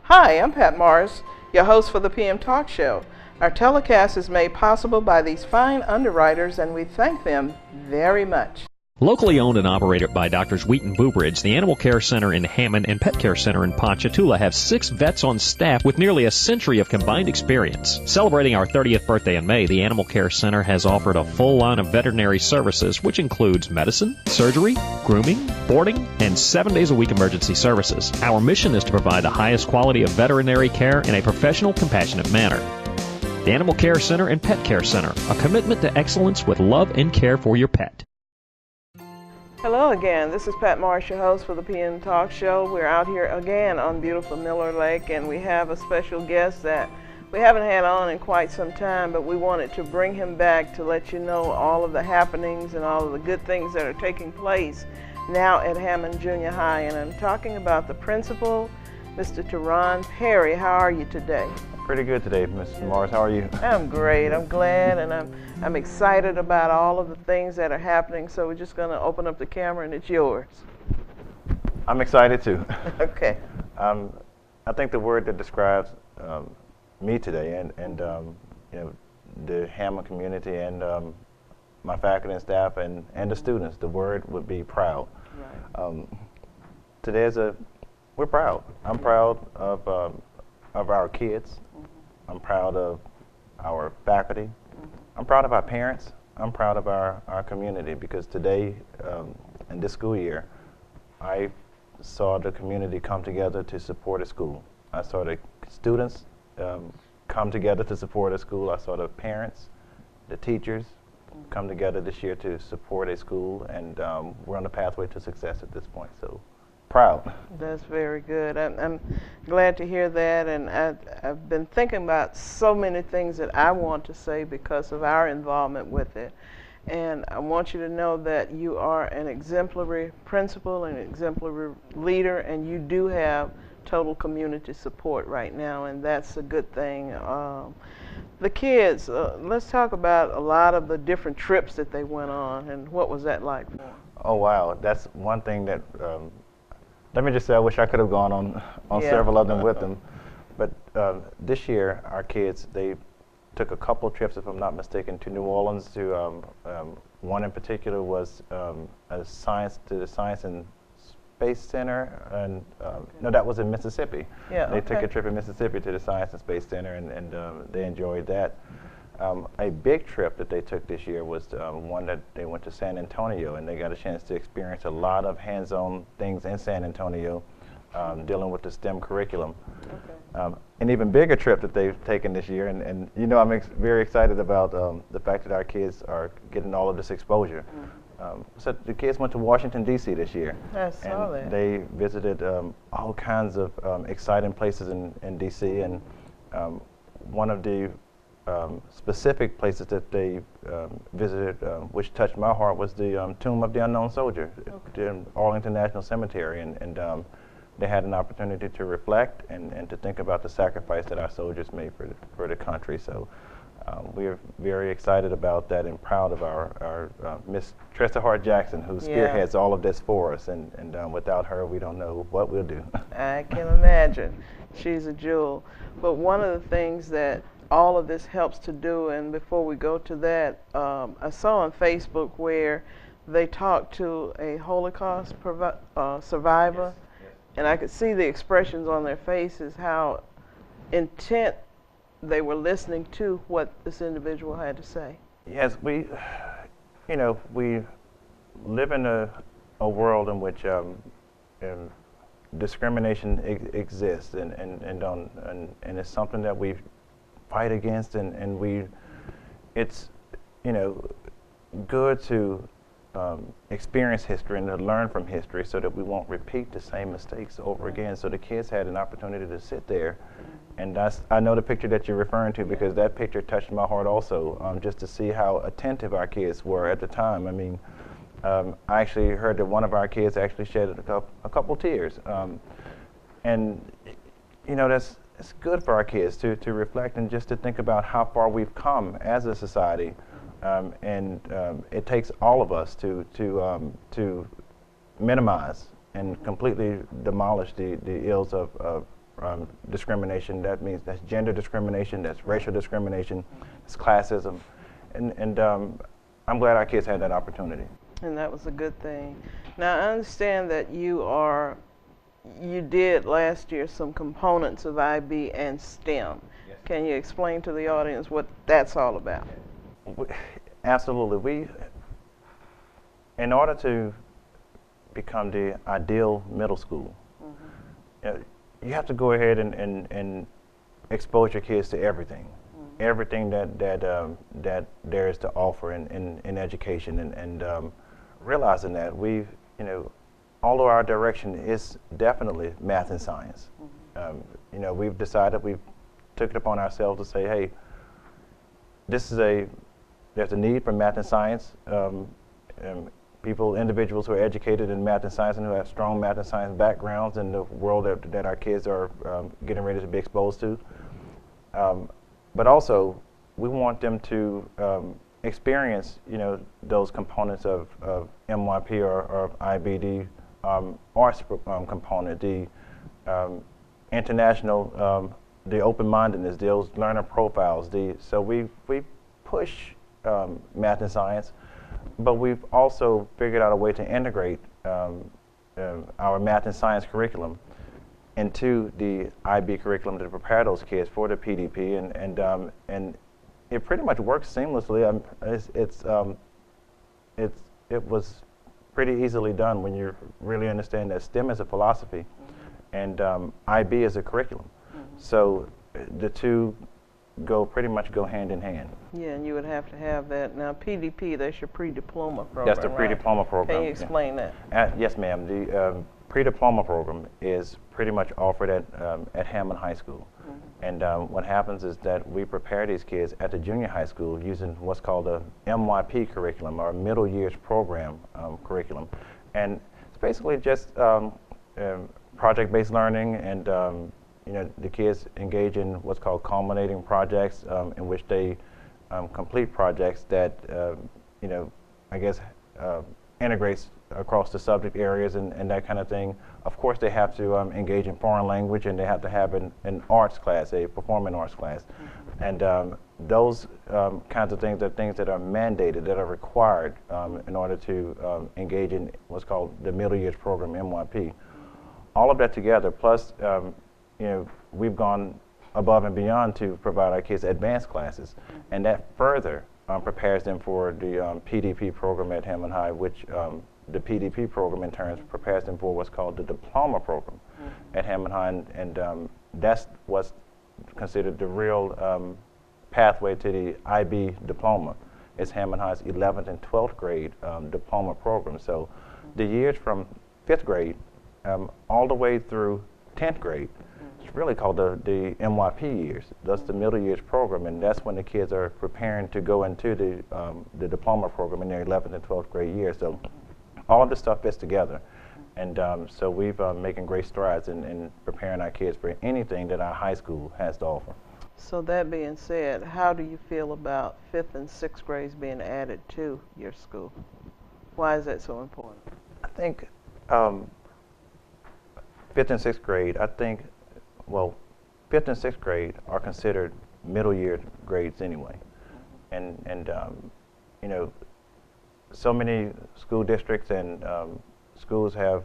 Hi, I'm Pat Morris, your host for the PM Talk Show. Our telecast is made possible by these fine underwriters, and we thank them very much. Locally owned and operated by Doctors Wheaton Boobridge, the Animal Care Center in Hammond and Pet Care Center in Ponchatoula have 6 vets on staff with nearly a century of combined experience. Celebrating our 30th birthday in May, the Animal Care Center has offered a full line of veterinary services, which includes medicine, surgery, grooming, boarding, and 7 days a week emergency services. Our mission is to provide the highest quality of veterinary care in a professional, compassionate manner. The Animal Care Center and Pet Care Center, a commitment to excellence with love and care for your pet. Hello again, this is Pat Morris, your host for the PM Talk Show. We're out here again on beautiful Miller Lake, and we have a special guest that we haven't had on in quite some time, but we wanted to bring him back to let you know all of the happenings and all of the good things that are taking place now at Hammond Junior High. And I'm talking about the principal, Mr. Terran Perry. How are you today? Pretty good today, Mr. Morris. How are you? I'm great. I'm glad, and I'm excited about all of the things that are happening. So we're just going to open up the camera, and it's yours. I'm excited too. Okay. I think the word that describes me today, and you know, the Hammond community, and my faculty and staff, and the students, the word would be proud. Right. Today we're proud. I'm proud of our kids. I'm proud of our faculty. I'm proud of our parents. I'm proud of our community, because today, in this school year, I saw the community come together to support a school. I saw the students come together to support a school. I saw the parents, the teachers come together this year to support a school, and we're on the pathway to success at this point. So, proud. That's very good. I'm glad to hear that, and I've been thinking about so many things that I want to say because of our involvement with it. And I want you to know that you are an exemplary principal, an exemplary leader, and you do have total community support right now, and that's a good thing. The kids, let's talk about a lot of the different trips that they went on, and what was that like for them? Oh wow, that's one thing that. Let me just say, I wish I could have gone on several of them with them. But this year, our kids, they took a couple trips, if I'm not mistaken, to New Orleans. To one in particular was to the Science and Space Center, and no, that was in Mississippi. Yeah, they took a trip in Mississippi to the Science and Space Center, and they enjoyed that. A big trip that they took this year was one that they went to San Antonio, and they got a chance to experience a lot of hands-on things in San Antonio, dealing with the STEM curriculum. Okay. An even bigger trip that they've taken this year, and you know, I'm very excited about the fact that our kids are getting all of this exposure. So the kids went to Washington, D.C. this year. I saw that. They visited all kinds of exciting places in D.C., and one of the specific places that they visited, which touched my heart, was the Tomb of the Unknown Soldier, in Arlington National Cemetery, and they had an opportunity to reflect and to think about the sacrifice that our soldiers made for the country. So we are very excited about that, and proud of our Miss Tressa Hart Jackson, who spearheads all of this for us, and without her, we don't know what we'll do. I can imagine. She's a jewel. But one of the things that all of this helps to do, and before we go to that, I saw on Facebook where they talked to a Holocaust survivor, and I could see the expressions on their faces, how intent they were listening to what this individual had to say. Yes, we live in a world in which discrimination exists, and it's something that we fight against, and it's good to experience history and to learn from history so that we won't repeat the same mistakes over again. So the kids had an opportunity to sit there, and I know the picture that you're referring to, because that picture touched my heart also, just to see how attentive our kids were at the time. I mean, I actually heard that one of our kids actually shed a couple tears, and it's good for our kids to reflect and just to think about how far we've come as a society, and it takes all of us to minimize and completely demolish the ills of discrimination. That means that's gender discrimination, that's racial discrimination, it's classism, and I'm glad our kids had that opportunity. And that was a good thing. Now, I understand that you did last year some components of IB and STEM. Yes. Can you explain to the audience what that's all about? Absolutely. In order to become the ideal middle school, you have to go ahead and expose your kids to everything, everything that there is to offer in education, and realizing that although our direction is definitely math and science, we've decided, we've took it upon ourselves to say, hey, there's a need for math and science. Individuals who are educated in math and science and who have strong math and science backgrounds in the world that our kids are getting ready to be exposed to. But also, we want them to experience, those components of MYP or IBD, arts component, the international, the open-mindedness, those learner profiles. So we push math and science, but we've also figured out a way to integrate our math and science curriculum into the IB curriculum to prepare those kids for the PDP, and it pretty much works seamlessly. It was pretty easily done when you really understand that STEM is a philosophy, and IB is a curriculum. So the two pretty much go hand in hand. Yeah, and you would have to have that. Now, PDP, that's your pre-diploma program. That's the pre-diploma program. Can you explain that? Yes, ma'am. The pre-diploma program is pretty much offered at Hammond High School. And what happens is that we prepare these kids at the junior high school using what's called a MYP curriculum, or middle years program curriculum. And it's basically just project-based learning, and the kids engage in what's called culminating projects, in which they complete projects that integrates across the subject areas and that kind of thing. Of course, they have to engage in foreign language, and they have to have an arts class, a performing arts class. And those kinds of things are things that are mandated, that are required in order to engage in what's called the middle years program, MYP. All of that together, plus we've gone above and beyond to provide our kids advanced classes, and that further prepares them for the PDP program at Hammond High, which the PDP program in turn prepares them for what's called the diploma program at Hammond High, and that's what's considered the real pathway to the IB diploma. It's Hammond High's 11th and 12th grade diploma program. So the years from 5th grade all the way through 10th grade, it's really called the MYP years. That's the middle years program, and that's when the kids are preparing to go into the diploma program in their 11th and 12th grade years. So all of this stuff fits together, and so we've making great strides in preparing our kids for anything that our high school has to offer. So that being said, how do you feel about 5th and 6th grades being added to your school? Why is that so important? I think 5th and 6th grade, well, 5th and 6th grade are considered middle year grades anyway. And so many school districts and schools have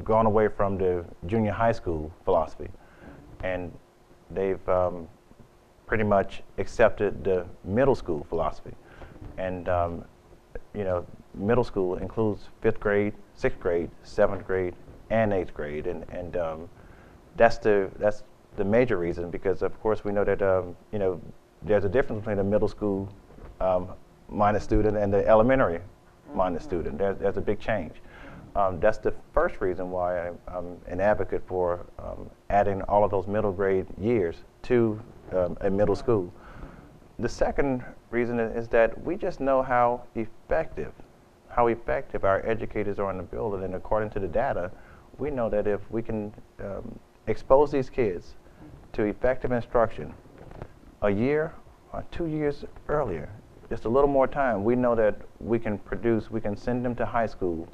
gone away from the junior high school philosophy, and they've pretty much accepted the middle school philosophy. And middle school includes 5th grade, 6th grade, 7th grade, and 8th grade, and that's the major reason, because of course we know that there's a difference between a middle school minded student and the elementary minded student. There's a big change. That's the first reason why I'm an advocate for adding all of those middle grade years to a middle school. The second reason is that we just know how effective our educators are in the building, and according to the data, we know that if we can expose these kids to effective instruction a year or 2 years earlier, just a little more time, we know that we can send them to high school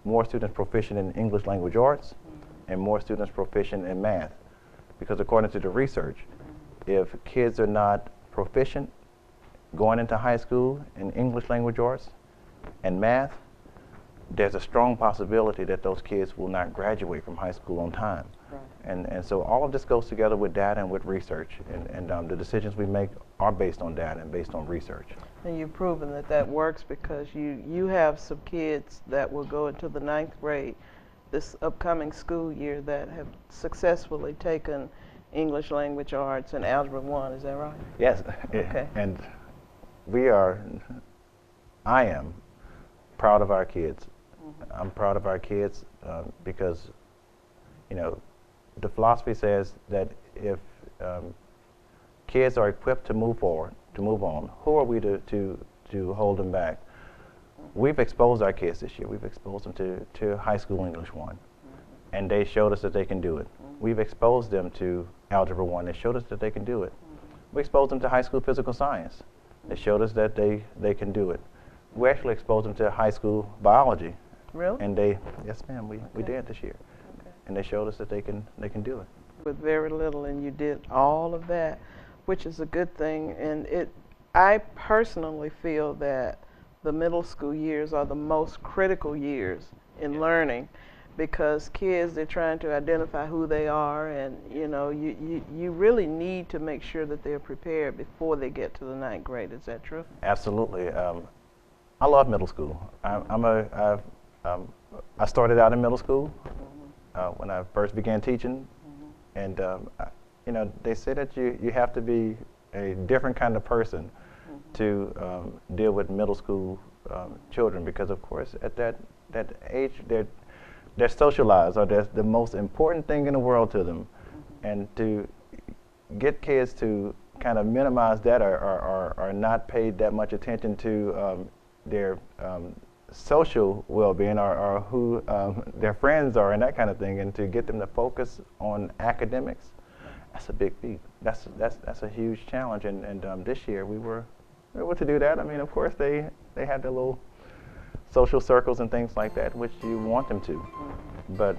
more students proficient in English language arts, and more students proficient in math. Because according to the research, if kids are not proficient going into high school in English language arts and math, there's a strong possibility that those kids will not graduate from high school on time. Right. And so all of this goes together with data and with research, and the decisions we make are based on data and based on research. And you've proven that that works, because you have some kids that will go into the 9th grade this upcoming school year that have successfully taken English language arts and Algebra 1, is that right? Yes. Okay. And I am proud of our kids. I'm proud of our kids because, you know, the philosophy says that if kids are equipped to move forward, to move on, who are we to hold them back? We've exposed our kids this year. We've exposed them to high school English 1, and they showed us that they can do it. We've exposed them to Algebra 1. They showed us that they can do it. We exposed them to high school physical science. They showed us that they can do it. We actually exposed them to high school biology. Really? And yes ma'am, we did this year. Okay. And they showed us that they can do it. With very little, and you did all of that, which is a good thing. And I personally feel that the middle school years are the most critical years in learning, because kids, they're trying to identify who they are, and you know, you really need to make sure that they're prepared before they get to the 9th grade. Is that true? Absolutely. I love middle school. I started out in middle school when I first began teaching, and you know, they say that you have to be a different kind of person to deal with middle school children, because of course at that age they're socialized, or that's the most important thing in the world to them. And to get kids to kind of minimize that, or not pay that much attention to their social well-being, or who their friends are and that kind of thing, and to get them to focus on academics, that's a big feat. That's a huge challenge, and this year we were able to do that. I mean, of course they had their little social circles and things like that, which you want them to, but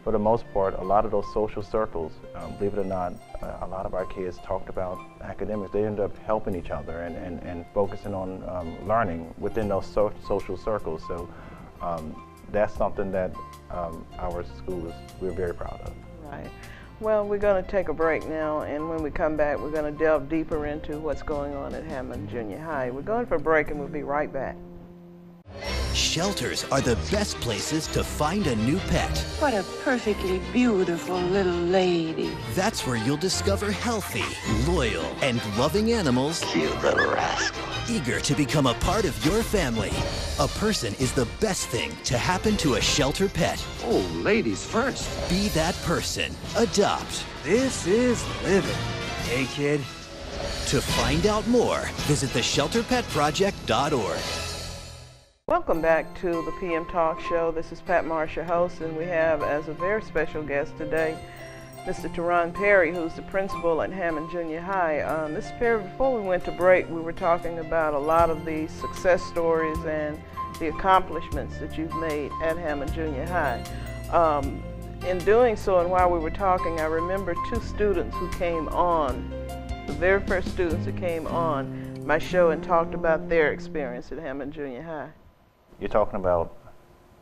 for the most part, a lot of those social circles, believe it or not, a lot of our kids talked about academics. They ended up helping each other and focusing on learning within those social circles. So that's something that our school we're very proud of. Right. Well, we're going to take a break now, and when we come back, we're going to delve deeper into what's going on at Hammond Junior High. We're going for a break, and we'll be right back. Shelters are the best places to find a new pet. What a perfectly beautiful little lady. That's where you'll discover healthy, loyal, and loving animals. You little rascal. Eager to become a part of your family. A person is the best thing to happen to a shelter pet. Oh, ladies first. Be that person. Adopt. This is living. Hey, kid. To find out more, visit theshelterpetproject.org. Welcome back to the PM Talk Show. This is Pat Marsh, your host, and we have as a very special guest today Mr. Terran Perry, who's the principal at Hammond Junior High. Mr. Perry, before we went to break, we were talking about a lot of the success stories and the accomplishments that you've made at Hammond Junior High. In doing so, and while we were talking, I remember 2 students who came on, the very first students that came on my show and talked about their experience at Hammond Junior High. You're talking about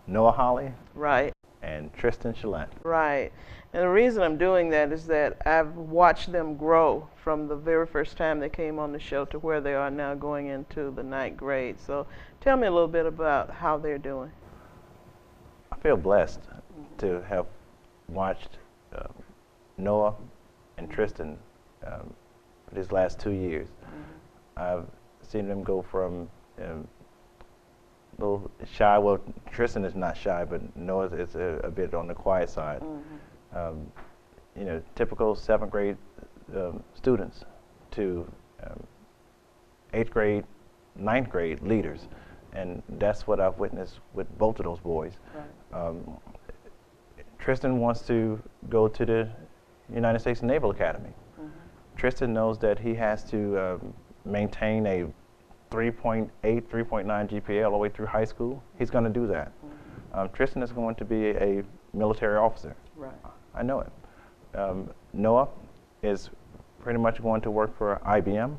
Noah Holly? Right. And Tristan Chalette. Right. And the reason I'm doing that is that I've watched them grow from the very first time they came on the show to where they are now going into the 9th grade. So tell me a little bit about how they're doing. I feel blessed to have watched Noah and Tristan for these last 2 years. I've seen them go from a little shy. Well, Tristan is not shy, but Noah is a bit on the quiet side. You know, typical 7th grade students to 8th grade, 9th grade leaders, and that's what I've witnessed with both of those boys. Right. Tristan wants to go to the United States Naval Academy. Tristan knows that he has to maintain a 3.8, 3.9 GPA all the way through high school. He's going to do that. Tristan is going to be a military officer. Right. I know it. Noah is pretty much going to work for IBM.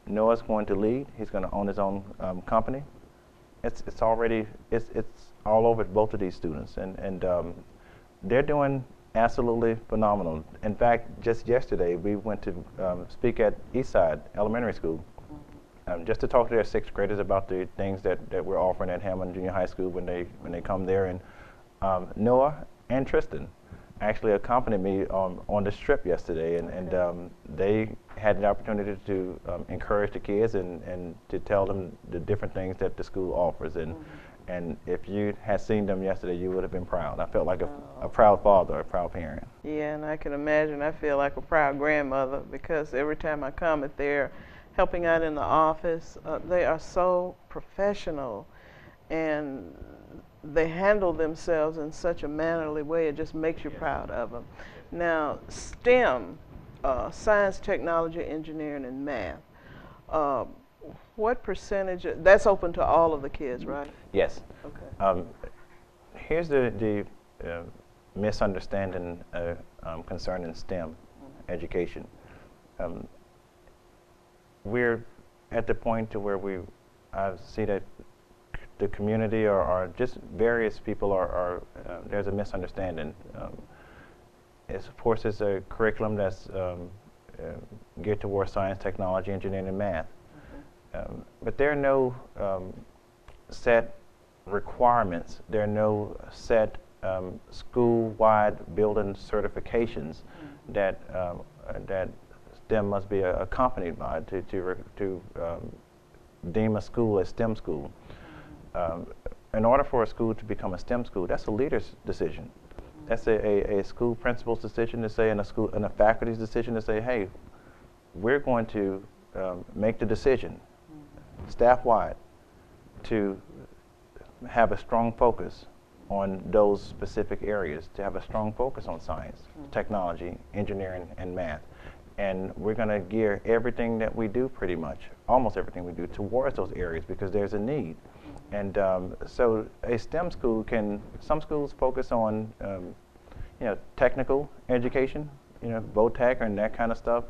Noah's going to lead. He's going to own his own company. It's all over both of these students, and they're doing absolutely phenomenal. In fact, just yesterday we went to speak at Eastside Elementary School, just to talk to their sixth graders about the things that we're offering at Hammond Junior High School when they come there. And Noah and Tristan actually accompanied me on this trip yesterday, and they had the opportunity to encourage the kids and to tell them the different things that the school offers. And if you had seen them yesterday, you would have been proud. I felt like a proud father, a proud parent. Yeah, and I can imagine I feel like a proud grandmother, because every time I come, if they're helping out in the office, they are so professional, and they handle themselves in such a mannerly way. It just makes you proud of them. Now, STEM, science, technology, engineering, and math, what percentage, that's open to all of the kids, right? Yes. Okay. Here's the misunderstanding concerning STEM education. We're at the point to where I see that the community or just various people there's a misunderstanding. Of course, it's a curriculum that's geared towards science, technology, engineering, and math. But there are no set requirements. There are no set school-wide building certifications that STEM must be accompanied by to deem a school a STEM school. In order for a school to become a STEM school, that's a leader's decision. That's a school principal's decision to say, and a faculty's decision to say, hey, we're going to make the decision staff-wide to have a strong focus on those specific areas, to have a strong focus on science, technology, engineering, and math. And we're going to gear everything that we do, pretty much, almost everything we do, towards those areas because there's a need. And so a STEM school some schools focus on, technical education, VOTEC and that kind of stuff.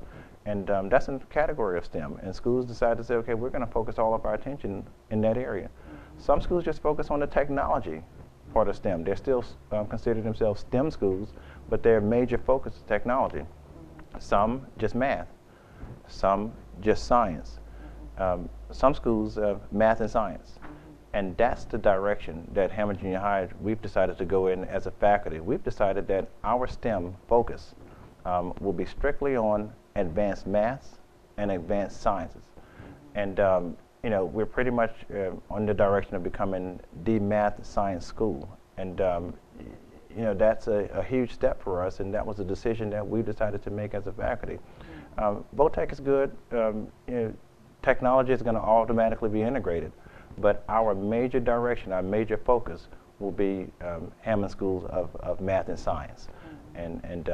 And that's in the category of STEM. And schools decide to say, okay, we're going to focus all of our attention in that area. Some schools just focus on the technology part of STEM. They're still consider themselves STEM schools, but their major focus is technology. Some just math. Some just science. Some schools, math and science. And that's the direction that Hammond Junior High, we've decided to go in as a faculty. We've decided that our STEM focus will be strictly on advanced maths and advanced sciences. And we're pretty much on the direction of becoming the math science school. And that's a huge step for us, and that was a decision that we decided to make as a faculty. VOTEC is good. Technology is going to automatically be integrated, but our major direction, our major focus will be Hammond schools of math and science. And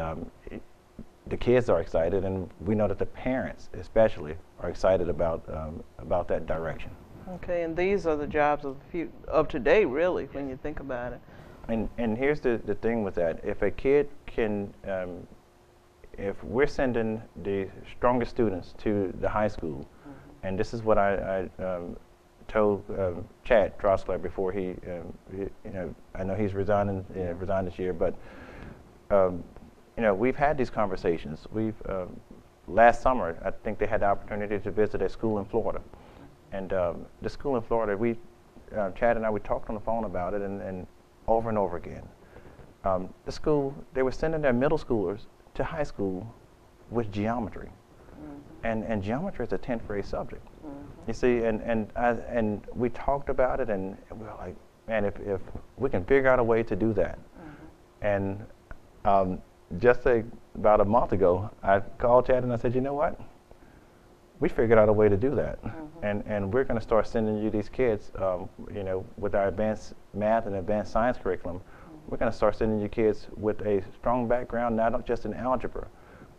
the kids are excited, and we know that the parents especially are excited about that direction. Okay, and these are the jobs of today, really, when you think about it. And here's the thing with that. If a kid can, if we're sending the strongest students to the high school, and this is what I told Chad Trostler before he I know he's resigned this year, but we've had these conversations. Last summer, I think they had the opportunity to visit a school in Florida. And the school in Florida, Chad and I, we talked on the phone about it, and over and over again. The school, they were sending their middle schoolers to high school with geometry. And geometry is a 10th grade subject. You see, and we talked about it, and we were like, man, if we can figure out a way to do that. And just about a month ago, I called Chad and I said, you know what? We figured out a way to do that. And we're going to start sending you these kids, with our advanced math and advanced science curriculum. We're going to start sending you kids with a strong background, not just in algebra,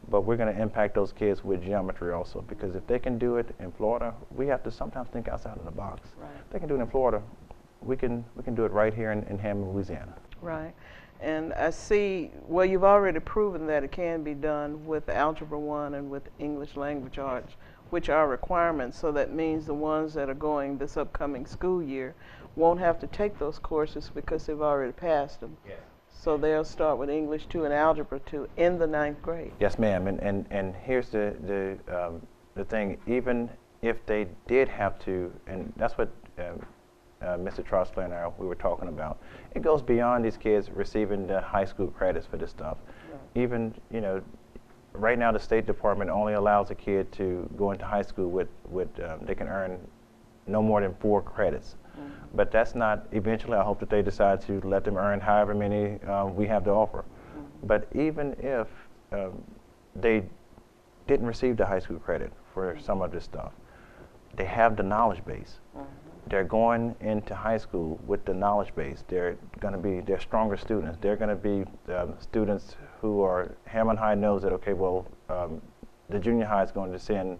but we're going to impact those kids with geometry also, because if they can do it in Florida, we have to sometimes think outside of the box. Right. If they can do it in Florida, we can do it right here in Hammond, Louisiana. Right. And I see, well, you've already proven that it can be done with Algebra 1 and with English Language Arts, which are requirements. So that means the ones that are going this upcoming school year won't have to take those courses because they've already passed them. Yes. So they'll start with English 2 and Algebra 2 in the 9th grade. Yes, ma'am. And here's the thing. Even if they did have to, and that's what Mr. Trostler and we were talking about. It goes beyond these kids receiving the high school credits for this stuff. Right. Even, right now the State Department only allows a kid to go into high school with they can earn no more than 4 credits. Mm-hmm. But that's not, eventually I hope that they decide to let them earn however many we have to offer. Mm-hmm. But even if they didn't receive the high school credit for some of this stuff, they have the knowledge base. Mm-hmm. They're going into high school with the knowledge base. They're stronger students. They're going to be students who are, Hammond High knows that, okay, well, the junior high is going to send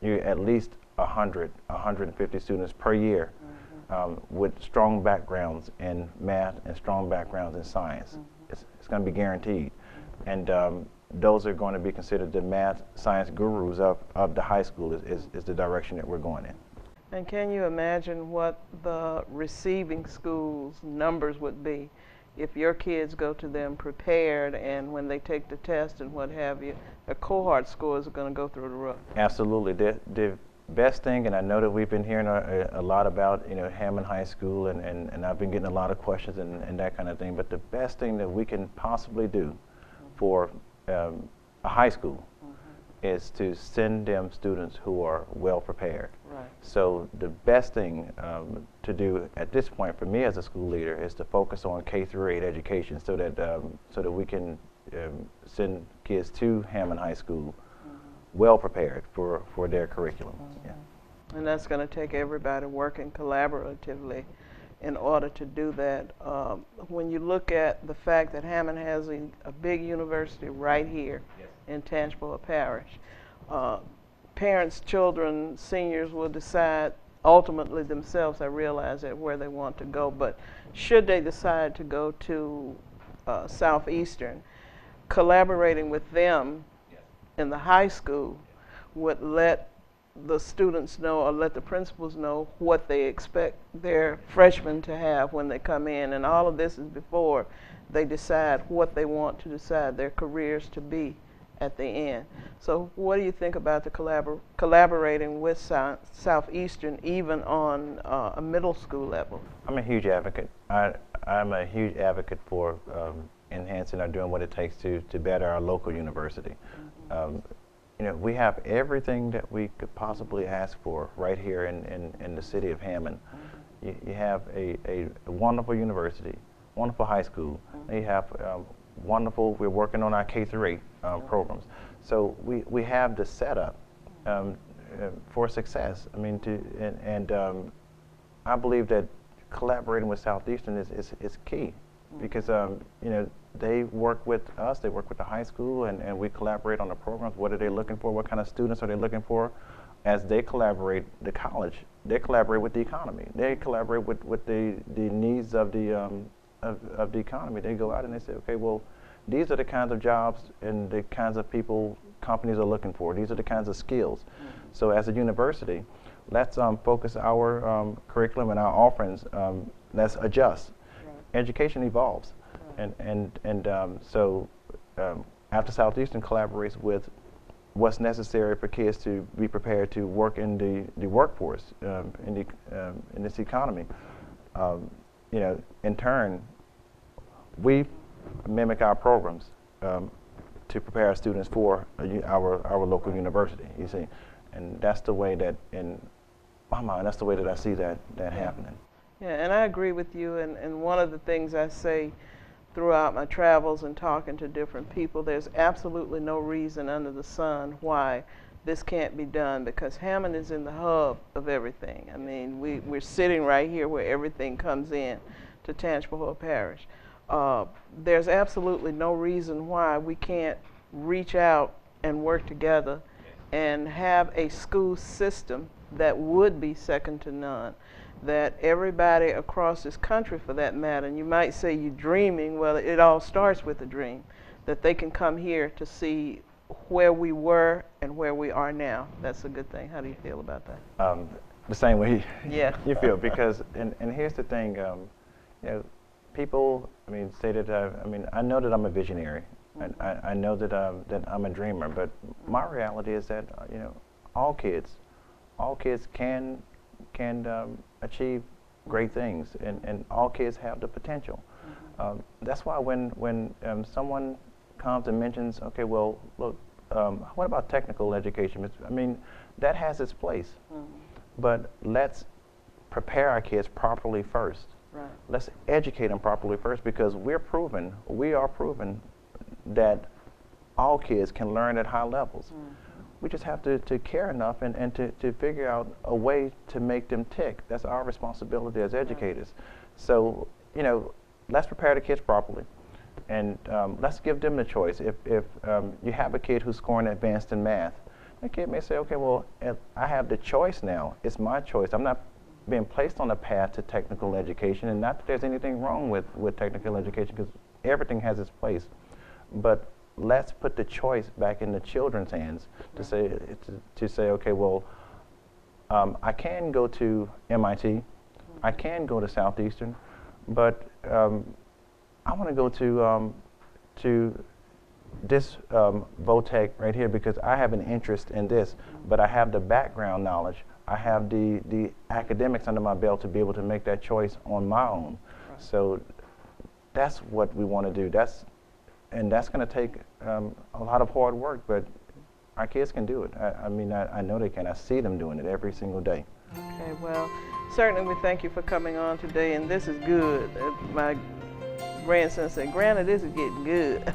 you at least 100, 150 students per year. Mm-hmm. With strong backgrounds in math and strong backgrounds in science. Mm-hmm. It's going to be guaranteed. And those are going to be considered the math science gurus of the high school is the direction that we're going in. And can you imagine what the receiving schools numbers would be if your kids go to them prepared, and when they take the test and what have you, their cohort scores are going to go through the roof? Absolutely. The best thing, and I know that we've been hearing a lot about Hammond High School, and I've been getting a lot of questions and that kind of thing, but the best thing that we can possibly do for a high school is to send them students who are well prepared. Right. So the best thing to do at this point for me as a school leader is to focus on K-8 education, so that we can send kids to Hammond High School well prepared for their curriculum. Yeah. And that's going to take everybody working collaboratively in order to do that. When you look at the fact that Hammond has a big university right here, yes, in Tangipahoa Parish, parents, children, seniors will decide ultimately themselves, I realize that, where they want to go, but should they decide to go to Southeastern, collaborating with them in the high school would let the students know, or let the principals know, what they expect their freshmen to have when they come in. And all of this is before they decide what they want to decide their careers to be at the end. So what do you think about the collaborating with Southeastern even on a middle school level? I'm a huge advocate. I'm a huge advocate for enhancing or doing what it takes to better our local university. Mm-hmm. We have everything that we could possibly ask for right here in the city of Hammond. Mm-hmm. You have a wonderful university, wonderful high school. Mm-hmm. You have wonderful, we're working on our K-8 programs. So we have the setup for success. I mean, I believe that collaborating with Southeastern is key, because they work with us, they work with the high school, and we collaborate on the programs. What are they looking for? What kind of students are they looking for? As they collaborate, the college, they collaborate with the economy. They collaborate with the needs of the economy. They go out and they say, okay, well, these are the kinds of jobs and the kinds of people companies are looking for. These are the kinds of skills. Mm-hmm. So as a university, let's focus our curriculum and our offerings. Let's adjust. Right. Education evolves. So after Southeastern collaborates with what's necessary for kids to be prepared to work in the workforce in this economy, in turn, we mimic our programs to prepare our students for our local university. You see, and that's the way that, in my mind, that's the way that I see that happening. Yeah, and I agree with you. And one of the things I say throughout my travels and talking to different people, there's absolutely no reason under the sun why this can't be done, because Hammond is in the hub of everything. I mean, we're sitting right here where everything comes in to Tangipahoa Parish. There's absolutely no reason why we can't reach out and work together and have a school system that would be second to none. that everybody across this country, for that matter, and you might say you're dreaming, well, it all starts with a dream, that they can come here to see where we were and where we are now. That's a good thing. How do you feel about that? The same way Yeah. you feel, because, and here's the thing, you know, people, I mean, say that, I know that I'm a visionary. I know that I'm a dreamer, but my reality is that, you know, all kids can achieve great things, and all kids have the potential. That's why when someone comes and mentions, okay, well, look, what about technical education? I mean, that has its place, but let's prepare our kids properly first. Right. Let's educate them properly first, because we are proven that all kids can learn at high levels. We just have to care enough and to figure out a way to make them tick. That's our responsibility as educators. So, you know, let's prepare the kids properly, and let's give them the choice. If you have a kid who's scoring advanced in math, the kid may say, okay, well, I have the choice now. It's my choice. I'm not being placed on a path to technical education, and not that there's anything wrong with technical education, because everything has its place. But let's put the choice back in the children's hands to say, okay, well, I can go to MIT, I can go to Southeastern, but I want to go to this VOTEC right here because I have an interest in this, but I have the background knowledge, I have the academics under my belt to be able to make that choice on my own. Right. So that's what we want to do. And that's going to take a lot of hard work, but our kids can do it. I mean, I know they can. I see them doing it every single day. Okay, well, certainly we thank you for coming on today, and this is good. My grandson said, Granny, this is getting good.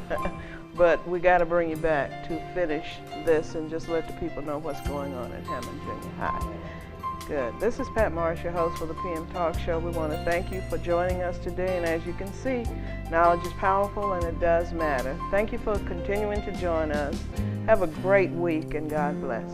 But we got to bring you back to finish this and just let the people know what's going on at Hammond Junior High. Good. This is Pat Marsh, your host for the PM Talk Show. We want to thank you for joining us today, and as you can see, knowledge is powerful and it does matter. Thank you for continuing to join us. Have a great week, and God bless.